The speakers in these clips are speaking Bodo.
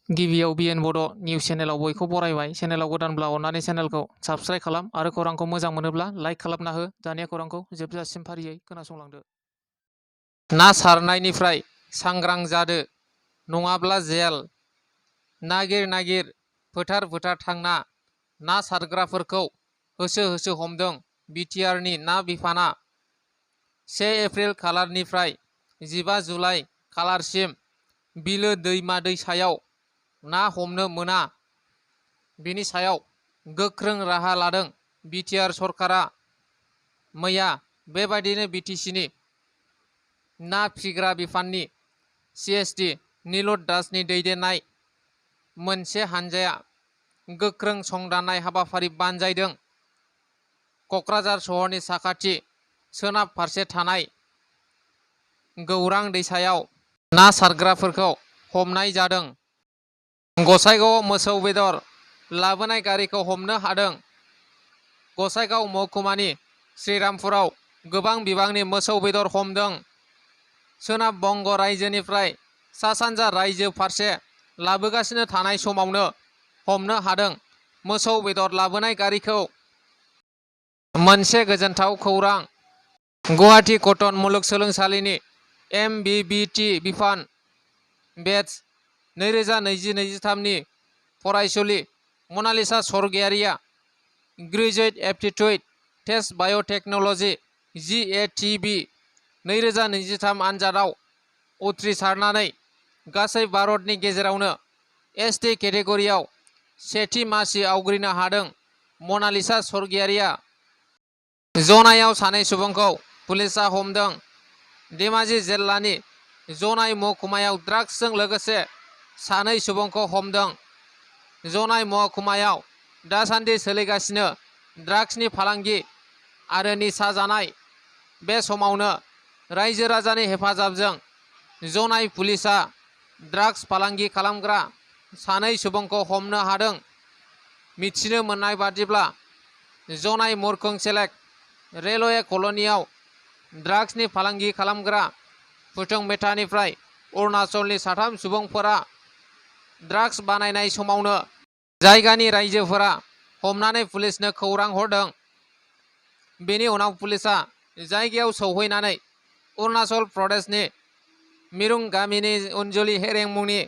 गिबियाव बिएन बड' निउस चेनेलाव बयखौ बरायबाय। चेनेलाव गोदानब्ला अन्नानै चेनेलखौ साबस्क्राइब खालाम आरो खौरांखौ मोजां मोनोब्ला लाइक खालामना हो। दानिया खौरांखौ जोबजासिम फारियै खोनासंलांदो। ना सारनायनिफ्राय सांग्रां जादो नङाब्ला जेल। नागिर नागिर फोथार फोथार थांना ना सारग्राफोरखौ होसो होसो हमदों बिटिआरनि ना बिफाना। 1 एप्रिल खालारनिफ्राय 15 जुलाइ खालारसिम बिलो दैमा दैसायाव ना हमनो मोना। बिनि सायाव गोख्रों राहा लादों बिटिआर सरकारा। मैया बेबायदिनो बिटिसिनि ना फिग्रा बिफाननि सिएसडि निलत दासनि दैदेननाय मोनसे हानजाया गोख्रों संदाननाय हाबाफारि बानजायदों। क'क्राझार सहरनि साखाथि सोनाब फारसे थानाय गौरां दैसायाव ना सारग्राफोरखौ हमनाय जादों। गसाइगावआव मोसौ बेदर लाबोनाय गारिखौ हमनो हादों। गसाइगाव महकुमानि श्रीरामपुराव गोबां बिबांनि मोसौ बेदर हमदों। सोनाब बंग रायजोनिफ्राय सा सानजा रायजो फारसे लाबोगासिनो थानाय समावनो हमनो हादों मोसौ बेदर लाबोनाय गारिखौ। मोनसे गोजोनथाव खौरां। गुवाहाटी कटन मुलुगसोलोंसालिनि MBBT बिफान बेच 2022-23 नि फरायसुलि Manalisa Swargiary graduate aptitude test biotechnology GATB 2023 आनजादाव उथ्रिसारनानै गासै भारतनि गेजेरावनो ST केटेगरियाव सेथि मासि आवग्रिनो हादों। मनालिसा स्वर्गियारिया जनायाव सानै सुबुंखौ पुलिसआ हमदों। धेमाजि जिल्लानि जनाय महकुमायाव ड्राग्सजों लोगोसे सानै सुबुंखौ हमदों। जनाय महकुमायाव दासान्दि सोलिगासिनो ड्राग्सनि फालांगि आरो निसा जानाय। बे समावनो रायजो राजानि हेफाजाबजों जनाय पुलिसआ ड्राग्स फालांगि खालामग्रा सानै सुबुंखौ हमनो हादों। मिथिनो मोननाय बादिब्ला जनाय मुरखुं सेलेक रेलवे कल'नियाव ड्राग्सनि फालांगि खालामग्रा फुथुंमेटानिफ्राय अरुणाचलनि साथाम सुबुंफोरा ड्राग्स बानायनाय समावनो जायगानि रायजोफोरा हमनानै पुलिसनो खौरां हरदों। बेनि उनाव पुलिसआ जायगायाव सौहैनानै अरुणाचल प्रदेशनि मिरुं गामिनि अनजलि हेरें मुंनि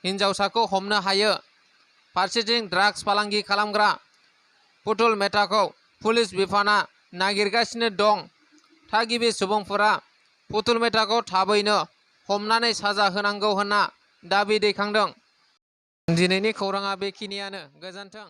हिन्जावसाखौ हमनो हायो। फारसेथिं ड्राग्स फालांगि खालामग्रा पुतुल मेटाखौ पुलिस बिफानआ नागिरगासिनो दं। थागिबि सुबुंफोरा पुतुल मेटाखौ थाबैनो हमनानै साजा होनांगौ होनना दाबि दैखांदों। दिनैनि खौराङा बेखिनियानो। गोजोन्थों।